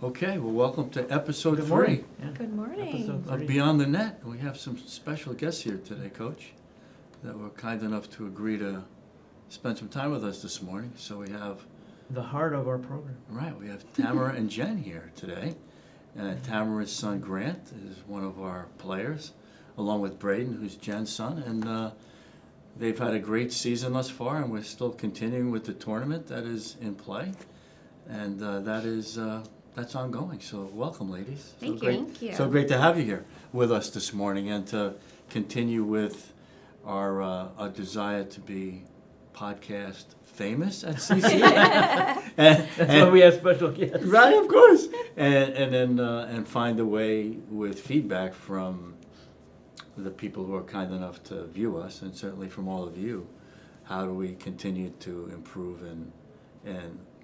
Okay, well, welcome to episode Good 3 morning. Yeah. Good morning. Episode of 3. Beyond the Net. We have some special guests here today, Coach, that were kind enough to agree to spend some time with us this morning. So we have, The heart of our program. right, we have Tamara and Jen here today. Tamara's son, Grant, is one of our players, along with Braden, who's Jen's son. And they've had a great season thus far, and we're still continuing with the tournament that is in play. And that's ongoing. So welcome, ladies. Thank So you. great, Thank you. So great to have you here with us this morning and to continue with our desire to be podcast famous at CC. That's why we have special guests. Right, of course. And then find a way with feedback from the people who are kind enough to view us, and certainly from all of you. How do we continue to improve and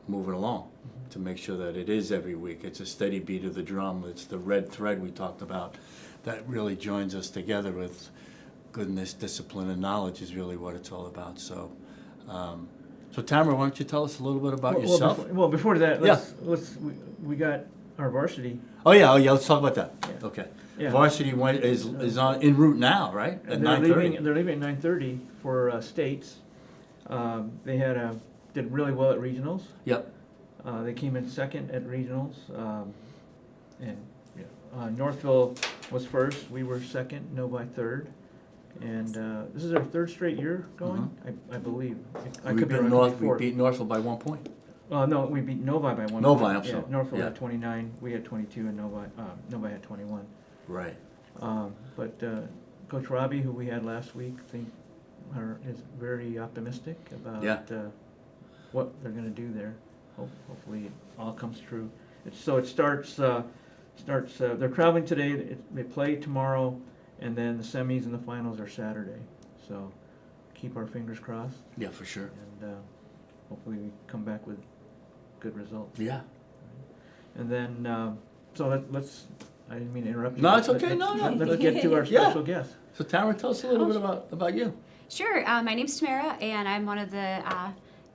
move it along to make sure that it is every week? It's a steady beat of the drum. It's the red thread we talked about that really joins us together with goodness, discipline, and knowledge is really what it's all about. So, Tamara, why don't you tell us a little bit about yourself? Before that, we got our varsity. Oh yeah, let's talk about that. Yeah. Okay. Yeah. Varsity is on en route now, right? At 9:30. They're leaving at 9:30 for states. They did really well at regionals. Yep. They came in second at regionals, and Northville was first. We were second, Novi third, and this is our third straight year going, I believe. I could be wrong. We beat Northville by 1 point. No, we beat Novi by 1 Novi, point. I'm sorry. Northville Yeah. had 29, we had 22, and Novi had 21. Right. But Coach Robbie, who we had last week, is very optimistic about what they're going to do there. Hopefully, it all comes true. It starts. They're traveling today. They play tomorrow, and then the semis and the finals are Saturday. So, keep our fingers crossed. Yeah, for sure. And hopefully, we come back with good results. Yeah. And then, let's. I didn't mean to interrupt you. No, it's okay. No. Let's get to our Yeah. special guest. So Tamara, tell us a little bit about you. Sure. My name's Tamara, and I'm one of the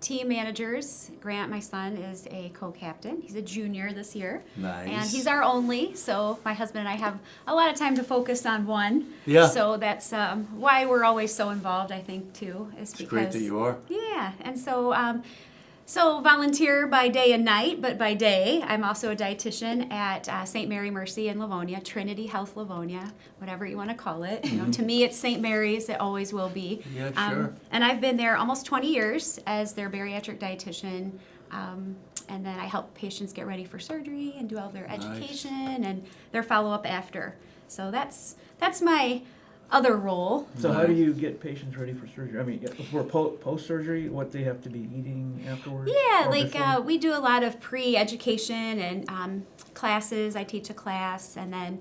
team managers. Grant, my son, is a co-captain. He's a junior this year. Nice. And he's our only, so my husband and I have a lot of time to focus on one. Yeah. So that's why we're always so involved, I think, too. Is It's because, great that you are. Yeah, and so volunteer by day and night, but by day, I'm also a dietitian at St. Mary Mercy in Livonia, Trinity Health Livonia, whatever you want to call it. You know, to me, it's St. Mary's. It always will be. Yeah, sure. And I've been there almost 20 years as their bariatric dietitian. And then I help patients get ready for surgery and do all their education and their follow-up after. So that's my other role. So how do you get patients ready for surgery? I mean, for post-surgery, what they have to be eating afterwards? Yeah, or like before? we do a lot of pre-education and classes. I teach a class, and then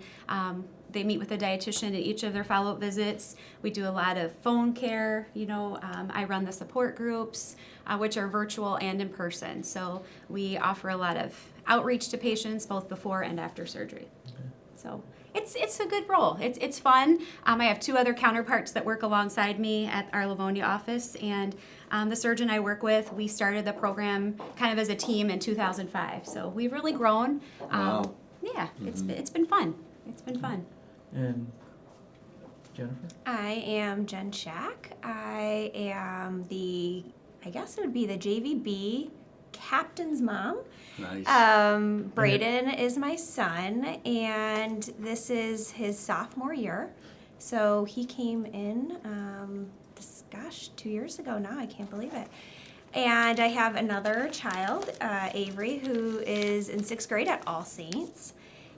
they meet with a dietitian at each of their follow-up visits. We do a lot of phone care. I run the support groups, which are virtual and in person. So we offer a lot of outreach to patients both before and after surgery. Okay. So it's a good role. It's fun. I have 2 other counterparts that work alongside me at our Livonia office, and the surgeon I work with, we started the program kind of as a team in 2005. So we've really grown. Wow. Yeah, it's been fun. It's been fun. And Jennifer? I am Jen Shack. I am I guess it would be the JVB captain's mom. Nice. Braden is my son, and this is his sophomore year. So he came in, 2 years ago now. I can't believe it. And I have another child, Avery, who is in 6th grade at All Saints.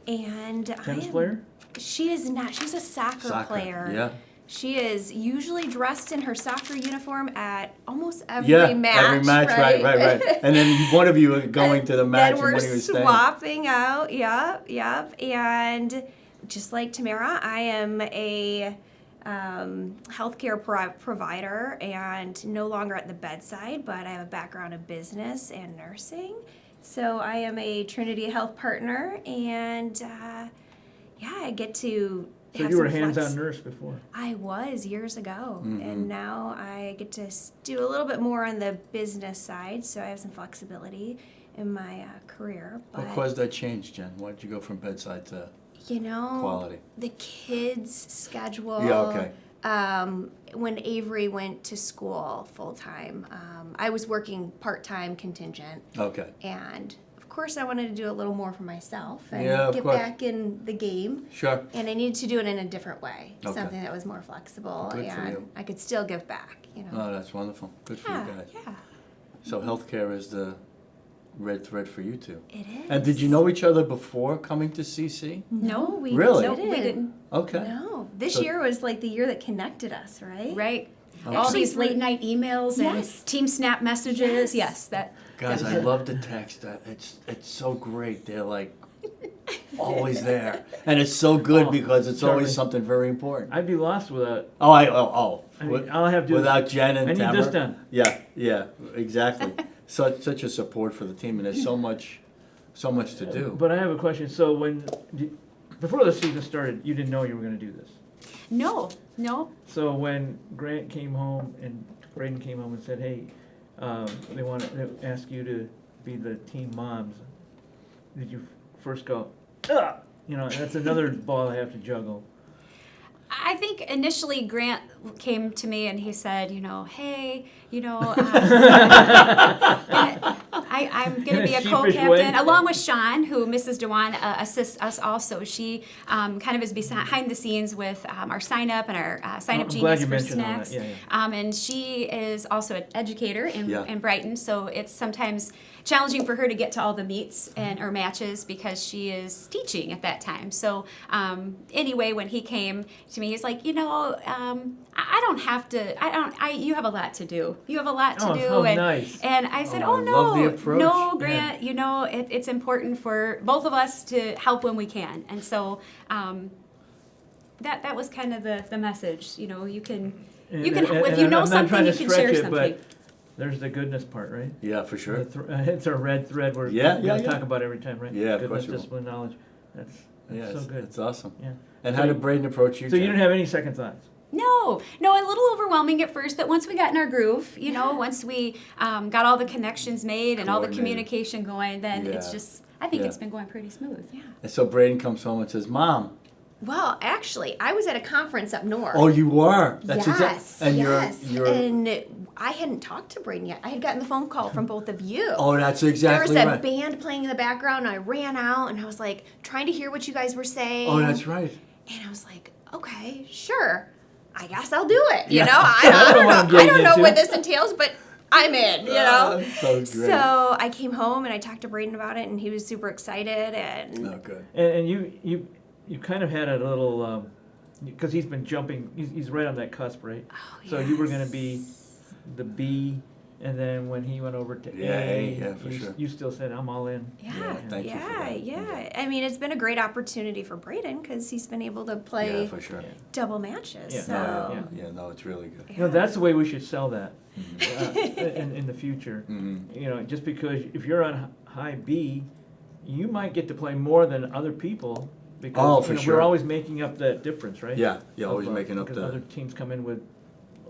And Tennis player? She is not. She's a soccer player. Yeah. She is usually dressed in her soccer uniform at almost every match. Every match, right. And then one of you are going to the match, Then we're and one of you is staying. swapping out. Yep. And just like Tamara, I am a healthcare provider and no longer at the bedside, but I have a background in business and nursing. So I am a Trinity Health partner, and I get to. So you were a hands-on nurse before? I was years ago, and now I get to do a little bit more on the business side, so I have some flexibility in my career. But What caused that change, Jen? Why did you go from bedside to you know, quality? the kids' schedule. Yeah, okay. When Avery went to school full time, I was working part time contingent, Okay. and of course I wanted to do a little more for myself and Yeah, of get course. back in the game. Sure. And I needed to do it in a different way, Okay. something that was more flexible, Good for and you. I could still give back. You know. Oh, that's wonderful. Good for yeah, you guys. yeah, So healthcare is the red thread for you two. it is. And did you know each other before coming to CC? No, we Really? No, didn't. we didn't. Okay. No, this So- year was like the year that connected us, right? Right. Okay. All Actually, these late night emails and Yes. team snap messages. Yes. Yes, that. Guys, I love the text. It's so great. They're like always there, and it's so good Oh, because it's Charlie. always something very important. I'd be lost without. I mean, mean, all I have to do. without Jen and I need Tamara. this done. Yeah, exactly. Such a support for the team, and there's so much to do. But I have a question. So before the season started, you didn't know you were going to do this. No. So when Grant came home and Braden came home and said, "Hey, they want to ask you to be the team moms," did you first go, "Ugh"? You know, that's another ball I have to juggle. I think initially Grant came to me and he said, hey, I'm going In to a be a sheepish co-captain, way. along with Sean, who Mrs. Dewan assists us also. She kind of is behind the scenes with our sign-up and our sign-up I'm glad genius you for mentioned all snacks. that. Yeah. And she is also an educator Yeah. in Brighton, so it's sometimes challenging for her to get to all the meets or matches because she is teaching at that time. So anyway, when he came to me, he's like, I don't have to. You have a lot to do. You have a lot to Oh, do. how and nice. and I said, Oh, I no, love the approach. no, Grant. It's important for both of us to help when we can. And so that was kind of the message. You can if you know I'm not something, trying you to can stretch share it, something. but there's the goodness part, right? Yeah, for sure. It's a red thread we're Yeah, going yeah, to yeah. talk about every time, right? Yeah, of Goodness, course we will. discipline, knowledge. That's Yeah, so good. it's awesome. Yeah. And So how you- did Braden approach you? So you Jen? didn't have any second thoughts? No, a little overwhelming at first, but once we got in our groove, once we got all the connections made and all the Coordinated. communication going, then it's Yeah. just, I think Yeah. it's been going pretty smooth. Yeah. And so Braden comes home and says, "Mom, Well, actually, I was at a conference up north. oh, you were. Yes, And yes. you're. And I hadn't talked to Braden yet. I had gotten the phone call from both of you. Oh, that's there exactly was a right. band playing in the background, and I ran out, and I was like trying to hear what you guys were saying. Oh, that's right. And I was like, okay, sure. I guess I'll do it. Yeah. I know what I'm don't know. I getting don't know into. what this entails, but I'm in. So great. So I came home and I talked to Braden about it, and he was super excited. And Oh, good. And you kind of had a little, because he's been jumping, he's right on that cusp, right? oh, So you were going to be the B, and then when he went over to Yeah, A, yeah, for sure. you still said, I'm all in. Yeah, thank you for that. yeah. I mean, it's been a great opportunity for Braden because he's been able to play Yeah, for sure. double matches. Yeah. So No, yeah, it's really good. You know, that's the way we should sell that Mhm. in the future. Mhm. Just because if you're on high B, you might get to play more than other people because Oh, for sure. we're always making up that difference, right? Yeah, always Of, making up because other the, teams come in with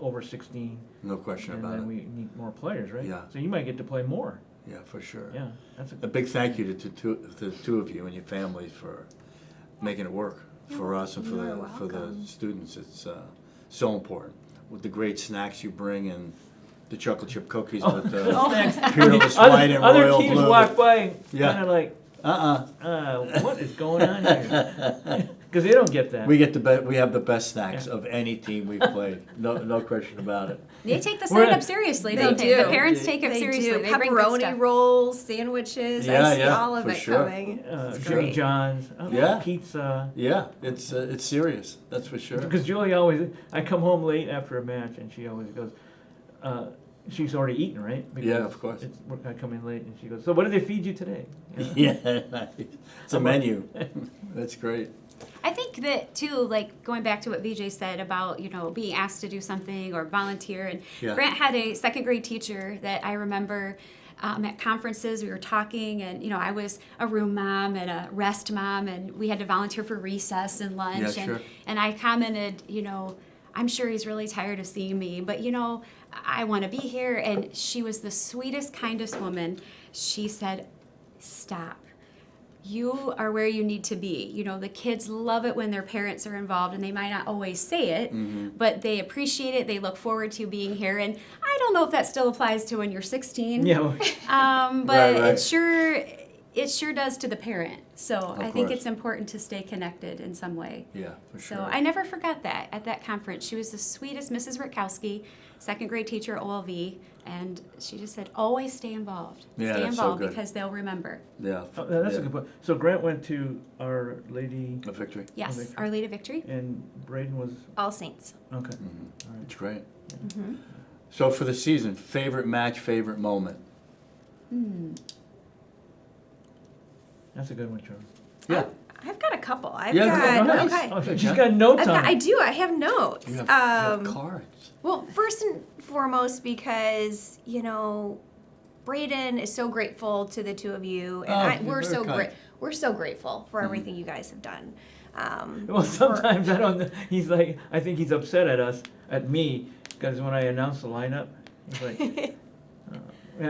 over 16, no question and about then it. we need more players, right? Yeah. So you might get to play more. Yeah, for sure. Yeah, that's A big thank you to the two of you and your families for making it work for us and for You're the welcome. students. It's so important with the great snacks you bring and the chocolate chip cookies with the peerless white and other royal teams blue. walk by and Yeah. kind of like, what is going on here? Because they don't get that. We get we have the best snacks of any team we've played. No question about it. They take the We're- sign up seriously, They don't they? The do. parents take it they seriously. do They bring good pepperoni stuff. rolls, sandwiches. Yeah, I see yeah, all of for it sure. coming. It's Jimmy great. John's, Yeah. pizza. Yeah, it's serious. That's for sure. Because Julie always, I come home late after a match, and she always goes, she's already eaten, right? Because Yeah, of course. I come in late, and she goes, so what did they feed you today? Yeah, it's a menu. That's great. I think that too, like going back to what Vijay said about, being asked to do something or volunteer. And Yeah. Grant had a second grade teacher that I remember at conferences, we were talking, and I was a room mom and a rest mom, and we had to volunteer for recess and lunch. Yeah, sure. And I commented, I'm sure he's really tired of seeing me, but I want to be here. And she was the sweetest, kindest woman. She said, stop. You are where you need to be. You know, the kids love it when their parents are involved, and they might not always say it, but they appreciate it. They look forward to being here. And I don't know if that still applies to when you're 16. Yeah. Well, But Right. it sure does to the parent. So I think course. it's important to stay connected in some way. Yeah, for So sure. I never forgot that at that conference. She was the sweetest Mrs. Rutkowski, second grade teacher at OLV, and she just said, always stay involved. Yeah, Stay that's so involved good. because they'll remember. Yeah. oh, that's yeah. a good point. So Grant went to Our Lady, A victory. Yes, Victory. Our Lady of Victory. and Braden was All Saints. okay. It's great. Mm-hmm. So for the season, favorite match, favorite moment. That's a good one, Charlie. Yeah. I've got a couple. I've Yeah, got go ahead. okay. Oh, she's got notes I've on got, I it. do. I have notes. You have cards. Well, first and foremost, because Braden is so grateful to the two of you, and you're we're very so kind. We're so grateful for everything you guys have done. Well, sometimes I don't. He's like, I think he's upset at me, because when I announce the lineup, he's like,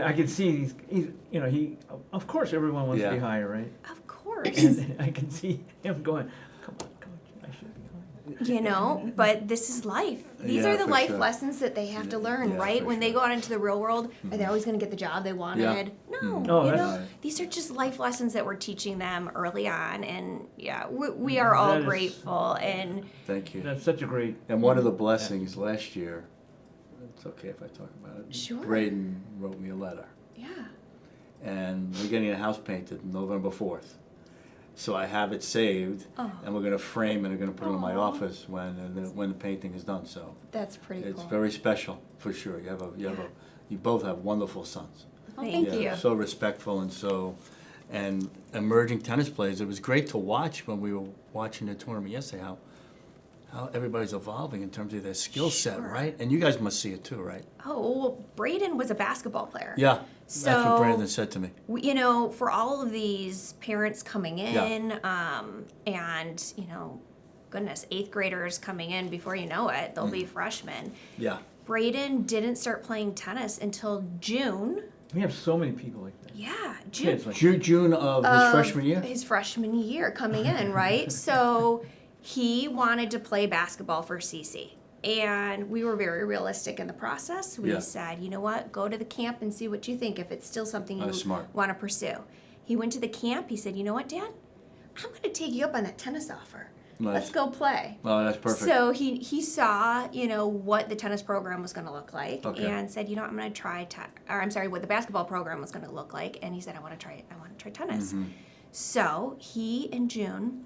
I can see he. Of course, everyone wants to be Yeah. higher, right? Of course, And I can see him going, come on, coach, I should be higher. but this is life. These Yeah, are the for life sure. lessons that they have to learn, Yeah, right? for When they sure. go out into the real world, are they always going to get the job they wanted? No, Oh, you that's- know, these are just life lessons that we're teaching them early on, and yeah, we are all That is- grateful. And Thank you. That's such a great. And one of the blessings last year, it's okay if I talk about it. Sure. Braden wrote me a letter. yeah, And we're getting a house painted November 4th. So I have it saved, and we're going to frame it and going to put it in my Aw. office when the painting is done. So that's pretty it's cool. very special for sure. You both have wonderful sons. Well, thank Yeah, you. so respectful and emerging tennis players. It was great to watch when we were watching the tournament yesterday how everybody's evolving in terms of their skill set, Sure. right? And you guys must see it too, right? Oh, well, Braden was a basketball player. Yeah, that's So- what Brandon said to me. For all of these parents coming in, and goodness, 8th graders coming in, before you know it, they'll be freshmen. Yeah, Braden didn't start playing tennis until June. We have so many people like that. Yeah, June. Kids like June of his freshman year. His freshman year coming in, right? So he wanted to play basketball for CC. And we were very realistic in the process. We Yeah. said, you know what, go to the camp and see what you think, if it's still something you That's smart. want to pursue. He went to the camp. He said, you know what, Dad? I'm going to take you up on that tennis offer. Nice. Let's go play. Oh, that's perfect. So he saw, what the tennis program was going to look like, Okay. and said, I'm going to try what the basketball program was going to look like, and he said, I want to try tennis. Mm-hmm. So he in June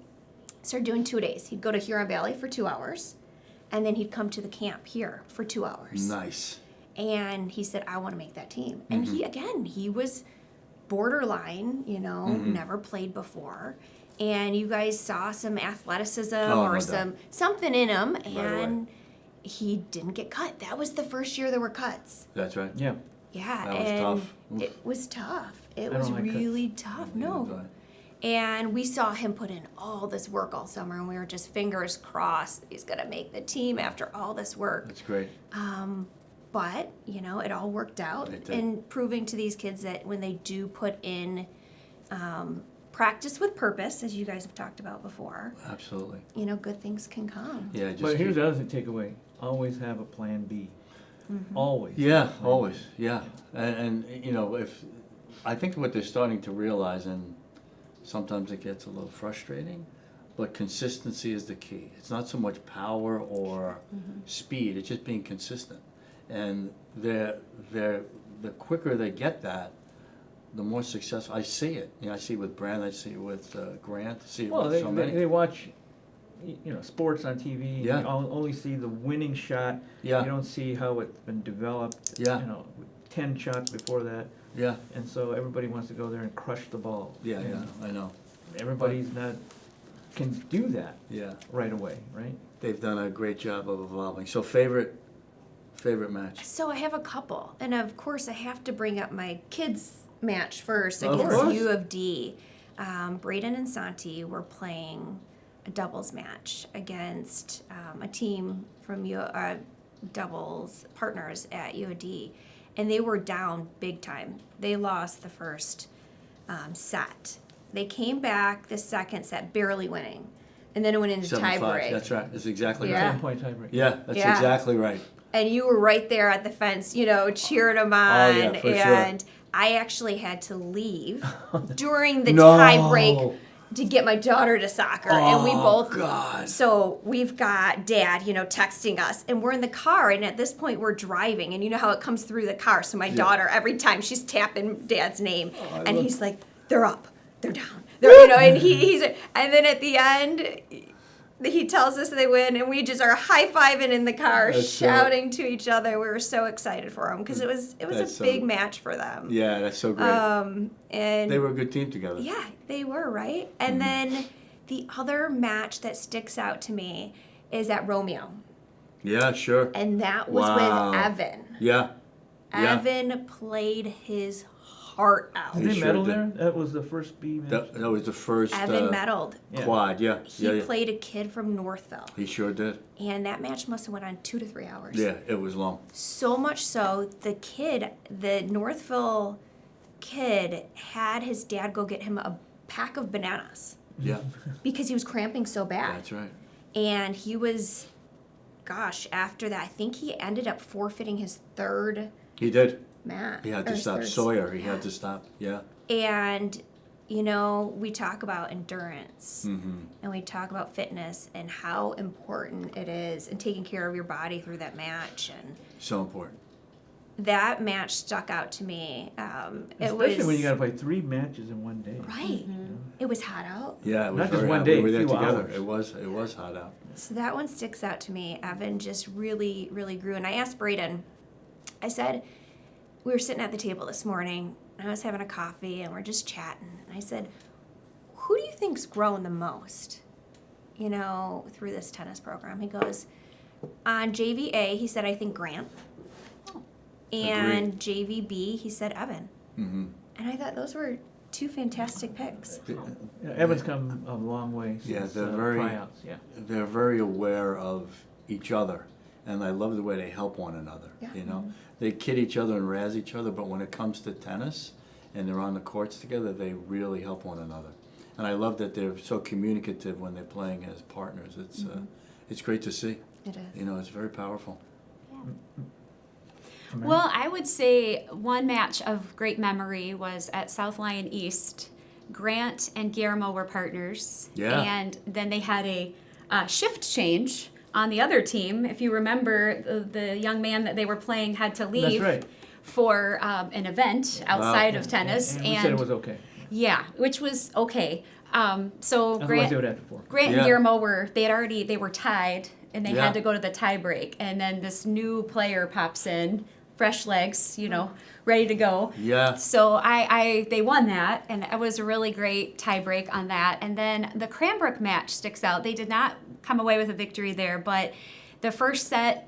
started doing 2 days. He'd go to Huron Valley for 2 hours, and then he'd come to the camp here for 2 hours. Nice. And he said, I want to make that team. Mm-hmm. And he was borderline, Mm-hmm. never played before. And you guys saw some athleticism Oh, or no doubt. something in him, away. and he didn't get cut. That was the first year there were cuts. That's right. yeah. Yeah, That was and tough. Oof. it was tough. It I was don't like cuts. really tough. No. And we saw him put in all this work all summer, and we were just fingers crossed he's going to make the team after all this work. That's great. But, it all worked out, It did. and proving to these kids that when they do put in practice with purpose, as you guys have talked about before, Absolutely. good things can come. Yeah, just But here's keep- the other takeaway: always have a plan B. Always. Yeah, always. Yeah, and if I think what they're starting to realize, and sometimes it gets a little frustrating, but consistency is the key. It's not so much power or speed; it's just being consistent. And the quicker they get that, the more successful. I see it. I see it with Brand. I see it with Grant. I see it Well, with they, so they, many. they watch, sports on TV. Yeah. You only see the winning shot. Yeah. You don't see how it's been developed. Yeah. With 10 shots before that, Yeah, and so everybody wants to go there and crush the ball. yeah, And yeah. I know. Everybody's can do that Yeah, right away, right? they've done a great job of evolving. So favorite match. So I have a couple, and of course I have to bring up my kids' match first Of against course. U of D. Braden and Santi were playing a doubles match against a team from doubles partners at U of D, and they were down big time. They lost the first set. They came back the second set barely winning, and then it went into 7-5. tiebreak. That's right. That's exactly Yeah. right. 10-point tiebreak. Yeah, that's Yeah. exactly right. And you were right there at the fence, cheering them on. Oh, yeah, for sure. And I actually had to leave during the No. tiebreak to get my daughter to soccer. And we both. God. So we've got Dad, texting us, and we're in the car. And at this point, we're driving, and you know how it comes through the car. So my daughter, every time she's tapping Dad's name, and he's like, "They're up, they're down, and he's, and then at the end. He tells us they win, and we just are high-fiving in the car, That's shouting to each other. We were so excited for them because it was That's a big match for them. Yeah, that's so great. And They were a good team together. yeah, they were, right? And then the other match that sticks out to me is at Romeo, Yeah, sure. and that was Wow. with Evan. Yeah. Yeah. Evan played his heart out. Did they He sure medal did. there? That was the first B match. That was the first Evan medaled. Yeah. quad. Yeah. He yeah. played a kid from Northville, He sure did. and that match must have went on 2 to 3 hours. Yeah, it was long. So much so, the Northville kid had his dad go get him a pack of bananas Yeah, because he was cramping so bad. that's right. And he was, after that, I think he ended up forfeiting his third He did. match. He had or to his stop. third- Sawyer, he had to stop. Yeah. And, we talk about endurance and we talk about fitness and how important it is and taking care of your body through that match. And So important. that match stuck out to me. Especially when you got to play 3 matches in one day. Right. It was hot out. Yeah, it was Not just very one hot. day, We were there few together. hours. It was hot out. So that one sticks out to me. Evan just really, really grew. And I asked Braden, I said, we were sitting at the table this morning, and I was having a coffee, and we're just chatting. And I said, who do you think's grown the most, through this tennis program? He goes, on JVA, he said, I think Grant. And JVB, he said Evan. Mm-hmm. And I thought those were 2 fantastic picks. Yeah, Evan's come a long way since Yeah, they're very- tryouts. Yeah. They're very aware of each other, and I love the way they help one another. Yeah. They kid each other and razz each other, but when it comes to tennis and they're on the courts together, they really help one another. And I love that they're so communicative when they're playing as partners. It's great to see. It is. It's very powerful. Well, I would say one match of great memory was at South Lyon East. Grant and Guillermo were partners. Yeah. And then they had a shift change on the other team. If you remember, the young man that they were playing had to leave That's right. for an event outside of tennis. And we said it was okay. Yeah, which was okay. So Otherwise Grant, they would have to forfeit. Grant Yeah. and Guillermo they were tied, and they Yeah. had to go to the tie break. And then this new player pops in, fresh legs, ready to go. Yeah. So they won that, and it was a really great tie break on that. And then the Cranbrook match sticks out. They did not come away with a victory there, but the first set,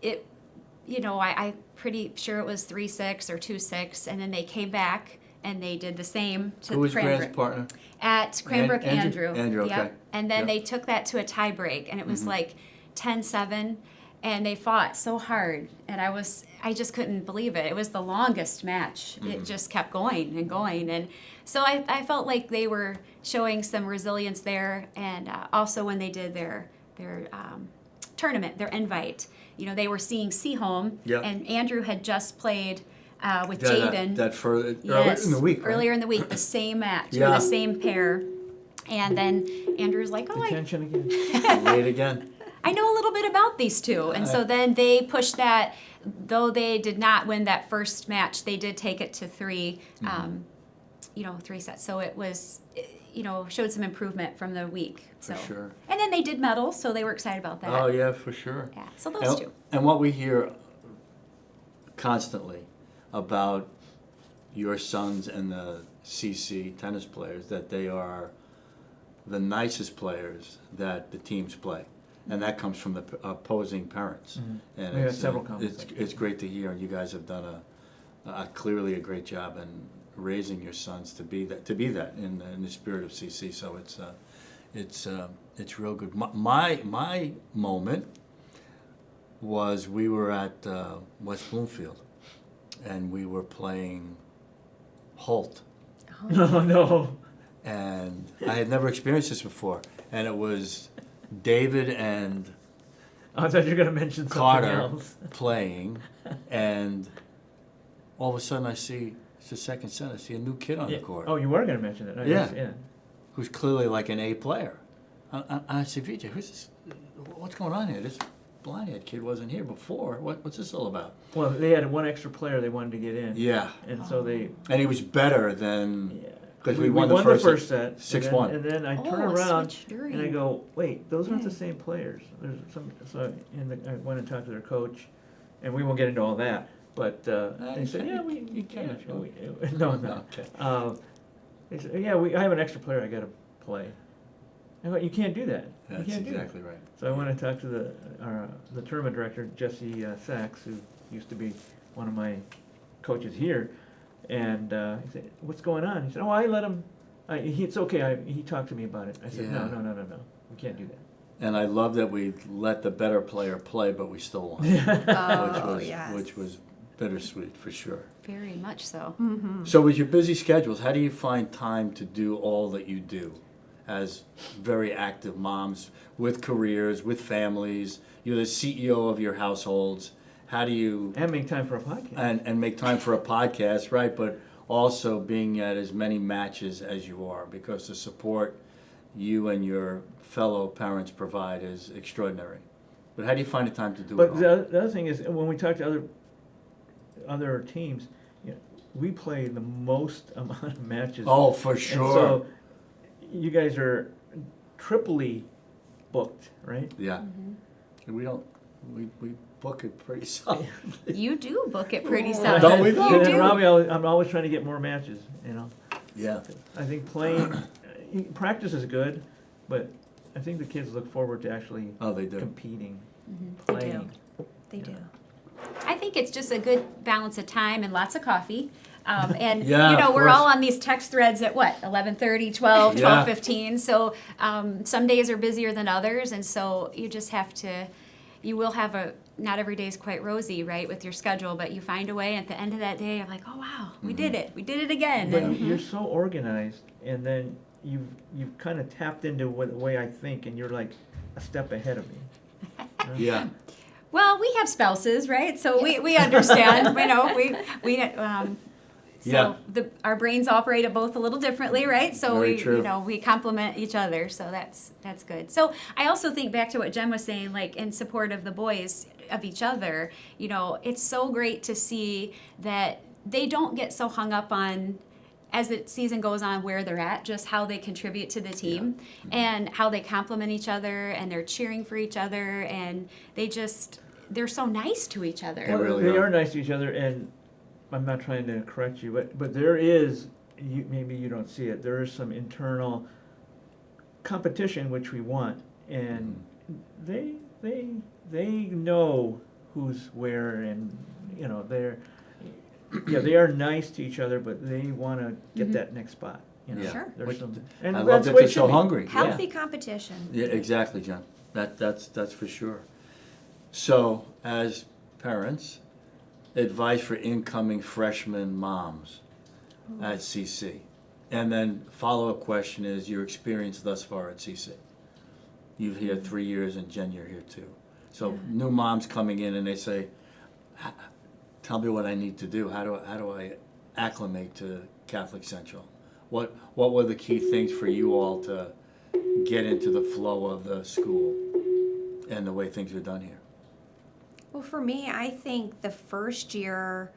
I'm pretty sure it was 3-6 or 2-6, and then they came back and they did the same to Who was Cranbrook. Grant's partner? At Cranbrook, Andrew? Andrew. Andrew, Yep. okay. And then Yep. they took that to a tie break, and it was like 10-7, and they fought so hard, and I just couldn't believe it. It was the longest match. It just kept going and going, and so I felt like they were showing some resilience there, and also when they did their tournament, their invite, they were seeing Seaholm, Yep. and Andrew had just played with Yeah, Jaden. That further Yes, earlier in the week. Right? earlier in the week, the same match, Yeah. the same pair. And then Andrew's like, oh, Attention again. Late again. I know a little bit about these two. And so then they pushed that, though they did not win that first match, they did take it to 3, 3 sets. So it was, showed some improvement from the week. For So. sure. And then they did medal, so they were excited about that. Oh yeah, for sure. Yeah, so those two. And what we hear constantly about your sons and the CC tennis players, that they are the nicest players that the teams play. And that comes from the opposing parents. And We had it's, several comments. it's great to hear, and you guys have done clearly a great job in raising your sons to be that in the spirit of CC. So it's real good. My moment was we were at West Bloomfield, and we were playing Holt, No, no. And I had never experienced this before. And it was David and I thought you were going to mention something Carter else. playing, and all of a sudden I see, it's the second set, I see a new kid on Yeah. the court. Oh, you were going to mention it. I Yeah. guess, yeah. Who's clearly like an A player. I say, Vijay, who's this? What's going on here? This blind kid wasn't here before. What's this all about? Well, they had one extra player they wanted to get in. Yeah, And so they... and he was better than, Yeah. because we won the first set. 6-1. And then I turn Oh, around switch during. and I go, wait, those aren't the same players. There's some, so I went and talked to their coach, and we won't get into all that. But they said, yeah, you can if you want. no, no. Okay. They said, yeah, I have an extra player I got to play. I go, you can't do that. You That's can't do that. exactly right. So I went and talked to the tournament director, Jesse Sachs, who used to be one of my coaches here, and he said, "What's going on?" He said, "Oh, I let him. It's okay. He talked to me about it." I said, Yeah. No. We can't do that." And I love that we let the better player play, but we still won. Oh, yes. Which was bittersweet for sure. Very much so. So with your busy schedules, how do you find time to do all that you do as very active moms with careers, with families? You're the CEO of your households. How do you And make time for a podcast. and make time for a podcast, right? But also being at as many matches as you are, because the support you and your fellow parents provide is extraordinary. But how do you find the time to do it But all? the other thing is, when we talk to other teams, you know, we play the most amount of matches. Oh, for And sure. so you guys are triply booked, right? Yeah. We don't, we book it pretty solid. You do book it pretty Oh, solid. don't we? You And then do. Robbie, I'm always trying to get more matches, you know. Yeah. I think playing, practice is good, but I think the kids look forward to actually Oh, they do. competing, They playing. They do. I think it's just a good balance of time and lots of coffee. And, Yeah, you know, of we're course. all on these text threads at what, 11:30, 12, Yeah. 12:15. So some days are busier than others. And so you just have to, you will have not every day is quite rosy, right, with your schedule, but you find a way. At the end of that day, you're like, oh, wow, we did it. We did it again. But And you're so organized, and then you've kind of tapped into the way I think, and you're like a step ahead of me. Yeah. well, we have spouses, right? So we understand, you know, so Yeah. our brains operate at both a little differently, right? So Very we, true. you know, we complement each other. So that's good. So I also think back to what Jen was saying, like in support of the boys, of each other, you know, it's so great to see that they don't get so hung up on, as the season goes on, where they're at, just how they contribute to the team and how they complement each other, and they're cheering for each other, and they're so nice to each other. They really They are. are nice to each other, and I'm not trying to correct you, but there is, maybe you don't see it, there is some internal competition which we want, and they know who's where, and you know they are nice to each other, but they want to get that next spot. You know? Yeah. Sure. There's Which- some, I and love that's that the way they're it so should be. hungry. Healthy competition. Yeah, exactly, John. That's for sure. So, as parents, advice for incoming freshman moms at CC. And then follow-up question is your experience thus far at CC. You've here 3 years, and Jen, you're here too. So new moms coming in and they say, tell me what I need to do. How do I acclimate to Catholic Central? What were the key things for you all to get into the flow of the school and the way things are done here? Well, for me, I think the first year,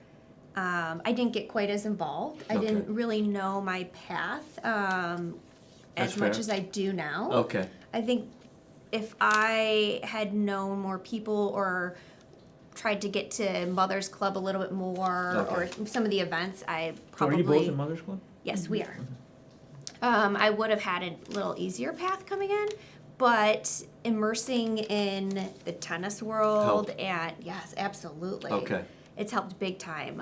I didn't get quite as involved. I Okay. didn't really know my path That's as much fair. as I do now. Okay. I think if I had known more people or tried to get to Mother's Club a little bit more, or Okay. some of the events, I So are probably... you both in Mother's Club? Yes, we are. I would have had a little easier path coming in, but immersing in the tennis world Help. and yes, absolutely. Okay. It's helped big time.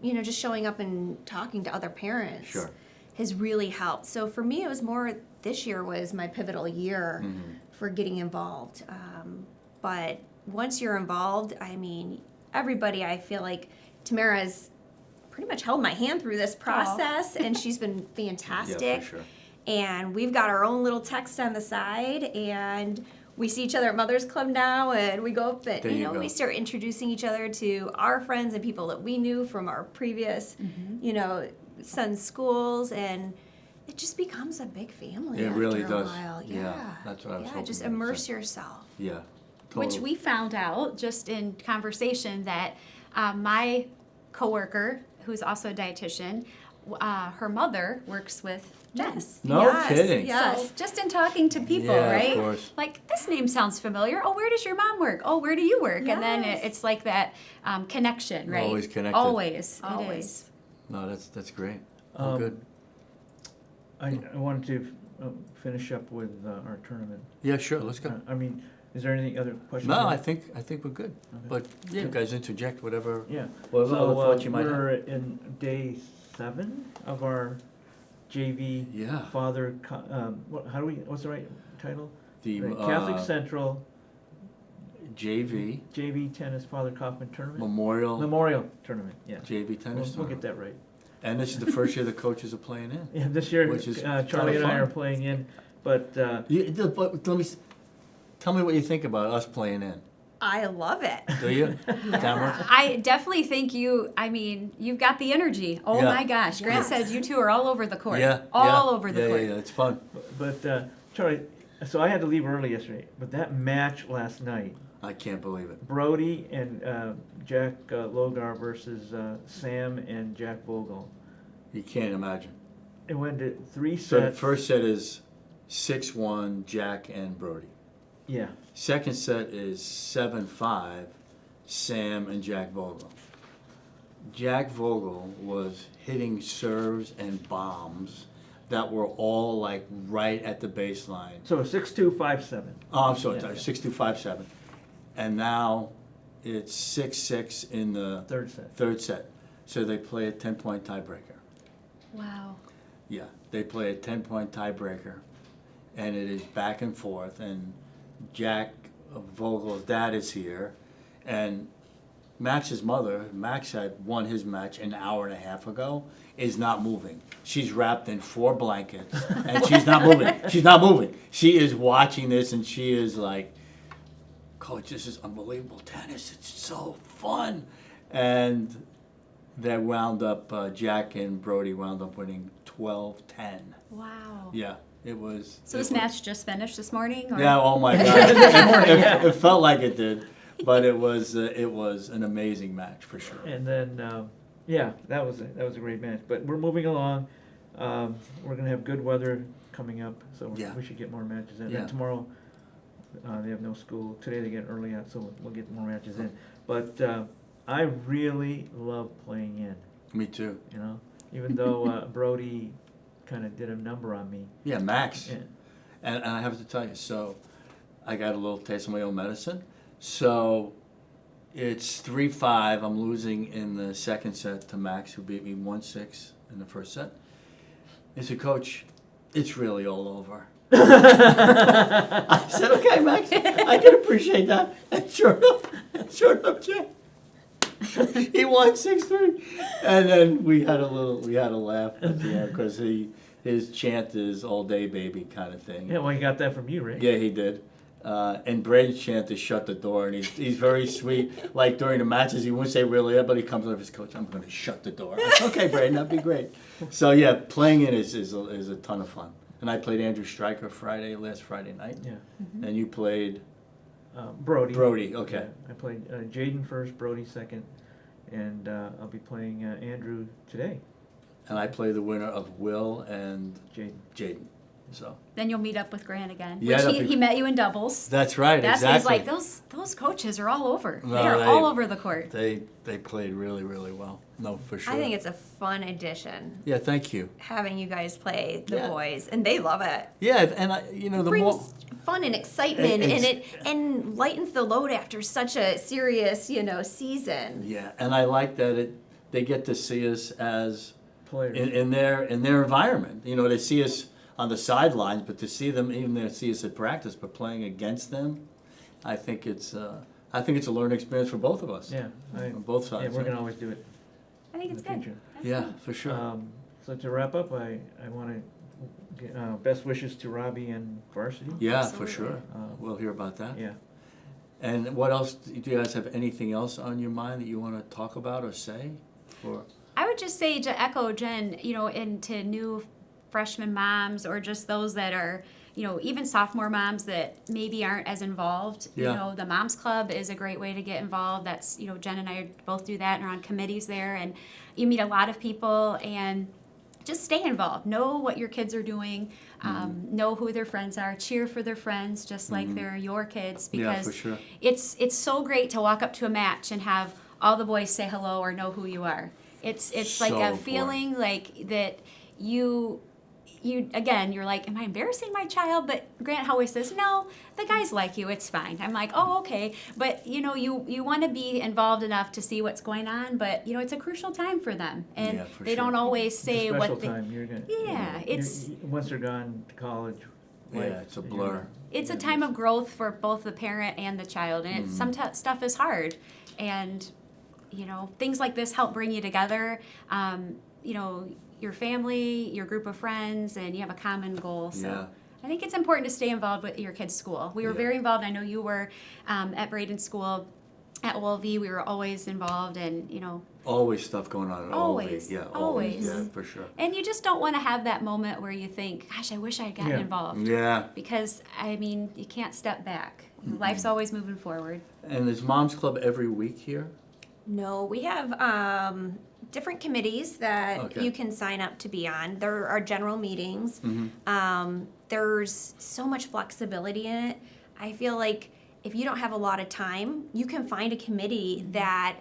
You know, just showing up and talking to other parents Sure. has really helped. So for me, it was more, this year was my pivotal year for getting involved. But once you're involved, I mean, everybody, I feel like Tamara's pretty much held my hand through this process, and she's been fantastic. Yeah, for sure. And we've got our own little text on the side, and we see each other at Mother's Club now, and we go up and, There you you know, go. we start introducing each other to our friends and people that we knew from our previous, you know, son's schools, and it just becomes a big family It after really a does. while. Yeah, that's what I was Yeah, hoping just you were gonna immerse say. yourself. Yeah. Which totally. we found out just in conversation that my coworker, who's also a dietitian, her mother works with Jess. No Yes, kidding. yes. So just in talking to people, Yeah, of right? course. Like, this name sounds familiar. Oh, where does your mom work? Oh, where do you work? And then Yes. it's like that connection, right? Always connected. Always. It Always. is. No, that's great. Oh, good. I wanted to finish up with our tournament. Yeah, sure. Let's go. I mean, is there any other questions? No, on I it? think we're good. Okay. But you guys interject whatever. Yeah. Whatever other thoughts you might have. we're in day 7 of our JV Yeah. father. What's the right title? The Right, Catholic Central JV JV Tennis Father Kaufman Tournament. Memorial Memorial Tournament. Yeah. JV tennis We'll get tournament. that right. And this is the first year the coaches are playing in. Yeah, this year Which is Charlie kinda and I fun. are playing in, but But tell me what you think about us playing in. I love it. Do you, Tamara? I definitely think you've got the energy. Oh Yeah. my gosh. Grant Yes. said you two are all over the court. Yeah. All over the yeah, court. Yeah, it's fun. but Charlie, so I had to leave early yesterday. But that match last night, I can't believe it. Brody and Jack Logar versus Sam and Jack Vogel. You can't imagine. It went to 3 So the sets. first set is 6-1 Jack and Brody. Yeah. Second set is 7-5 Sam and Jack Vogel. Jack Vogel was hitting serves and bombs that were all like right at the baseline. So 6-2, 5-7. Oh, I'm sorry, Yeah. 6-2, 5-7. And now it's 6-6 in the Third set. third set. So they play a 10-point tiebreaker. Wow. Yeah, they play a 10-point tiebreaker, and it is back and forth. And Jack Vogel's dad is here, and Max's mother, Max had won his match an hour and a half ago, is not moving. She's wrapped in 4 blankets, and she's not moving. She's not moving. She is watching this, and she is like, Coach, this is unbelievable tennis. It's so fun. And they wound up, Jack and Brody wound up winning 12-10. Wow. Yeah, it was. So it this was- match just finished this morning? Or? Yeah, oh my God. It felt like it did, but it was an amazing match for sure. And then, yeah, that was a great match. But we're moving along. We're gonna have good weather coming up, so Yeah. we should get more matches in. Yeah. And tomorrow, they have no school. Today they get early out, so we'll get more matches in. But I really love playing in. Me too. You know, even though Brody kind of did a number on me. Yeah, Max. Yeah. And I have to tell you, so I got a little taste of my own medicine. So it's 3-5. I'm losing in the second set to Max, who beat me 1-6 in the first set. He said, Coach, it's really all over. I said, okay, Max, I can appreciate that. And sure enough, Jack. He won 6-3, and then we had a laugh at the end because his chant is "all day, baby" kind of thing. Yeah, well, he got that from you, right? Yeah, he did. And Braden's chant is "shut the door," and he's very sweet. Like during the matches, he wouldn't say really, but he comes over his coach. I'm going to shut the door. I said, okay, Braden, that'd be great. So yeah, playing it is a ton of fun. And I played Andrew Stryker last Friday night, Yeah. and you played Brody. Brody. Okay. Yeah, I played Jaden first, Brody second, and I'll be playing Andrew today. And I play the winner of Will and Jaden. Jaden. So Then you'll meet up with Grant again. Yeah, Which that'll be- he met you in doubles. that's right. That's exactly. he's like, those coaches are all over. No, they are they- all over the court. They played really, really well. No, for sure. I think it's a fun addition Yeah, thank you. having you guys play the Yeah. boys, and they love it. Yeah, and the Brings more fun and excitement, It's- and lightens the load after such a serious, season. yeah, and I like that they get to see us as Players. in their environment. They see us on the sidelines, but to see them even they see us at practice, but playing against them, I think it's a learning experience for both of us. Yeah. On both sides. Yeah, we're gonna always do it I think in it's the good. future. Yeah, for sure. So to wrap up, I want to get best wishes to Robbie and varsity. Yeah, Absolutely. for sure. We'll hear about that. Yeah. And what else, do you guys have anything else on your mind that you want to talk about or say? I would just say to echo Jen, into new freshman moms or just those that are, even sophomore moms that maybe aren't as involved. Yeah. The Moms Club is a great way to get involved. That's, Jen and I both do that and are on committees there. And you meet a lot of people and just stay involved. Know what your kids are doing. Know who their friends are. Cheer for their friends just like they're your kids. Because Yeah, for sure. it's so great to walk up to a match and have all the boys say hello or know who you are. It's like So a important. feeling like that you again, you're like, am I embarrassing my child? But Grant always says, no, the guys like you, it's fine. I'm like, oh, okay. But you want to be involved enough to see what's going on, but it's a crucial time for them. And Yeah, for they sure. don't always say It's a special what they, time. You're gonna, Yeah, it's- once they're gone to college. Yeah, life, it's a you're blur. gonna- it's a yeah, time of growth for both the parent and the child. And it's some stuff is hard. And, things like this help bring you together. Your family, your group of friends, and you have a common goal. So Yeah. I think it's important to stay involved with your kids' school. We were Yeah. very involved. I know you were at Braden School. At OLV, we were always involved, and Always stuff going on at Always, OLV. Yeah, always. Yeah, for sure. and you just don't want to have that moment where you think, "Gosh, I wish I had gotten Yeah. involved." Yeah. Because you can't step back. Life's always moving forward. And is Mom's Club every week here? No, we have different committees that Okay. you can sign up to be on. There are general meetings. There's so much flexibility in it. I feel like if you don't have a lot of time, you can find a committee that,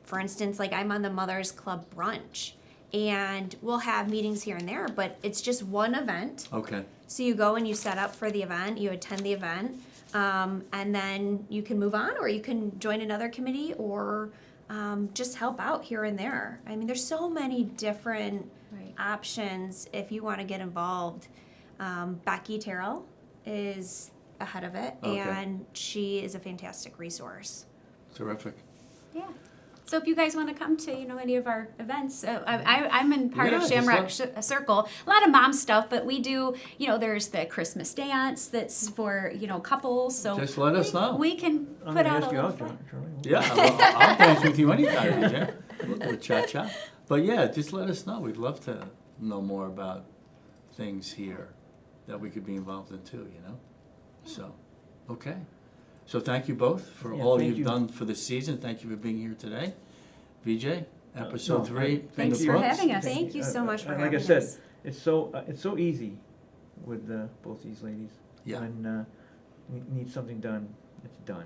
for instance, like I'm on the Mothers Club brunch, and we'll have meetings here and there, but it's just one event. Okay. So you go and you set up for the event, you attend the event, and then you can move on, or you can join another committee, or just help out here and there. I mean, there's so many different Right. options if you want to get involved. Becky Terrell is ahead of it, Okay. and she is a fantastic resource. Terrific. Yeah. So if you guys want to come to any of our events, I'm in part Yeah, of just Shamrock Circle. A lot of mom stuff, but we do. There's the Christmas dance that's for couples. So Just let us know. We can I'm put gonna out a ask you little. out, fun. Charlie. Yeah, well, I'll dance with you anytime, DJ. We'll cha-cha. But yeah, just let us know. We'd love to know more about things here that we could be involved in too, So, okay. So thank you both for Yeah, all thank you've you. done for this season. Thank you for being here today. Vijay, No, episode 3 in Thanks the for books. having us. Thank you so much for like having I said, us. it's so easy with both these ladies. Yeah. When we need something done, it's done.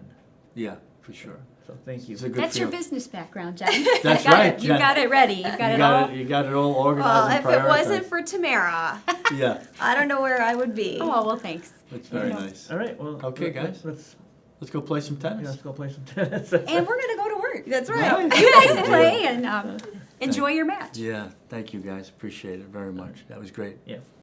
Yeah, for sure. So thank you. It's a good That's your feeling. business background, Jen. That's You got right, it. You Jen. got it ready. You got it all. You got it all organized Well, and if it wasn't prioritized. for Tamara, Yeah, I don't know where I would be. Oh well, thanks. that's very nice. All right. Well. Okay, guys. Let's go play some tennis. Let's go play some tennis. And we're gonna go to work. That's right. Nice. You guys Good play deal. and enjoy your match. Yeah, thank you guys. Appreciate it very much. That was great. Yeah.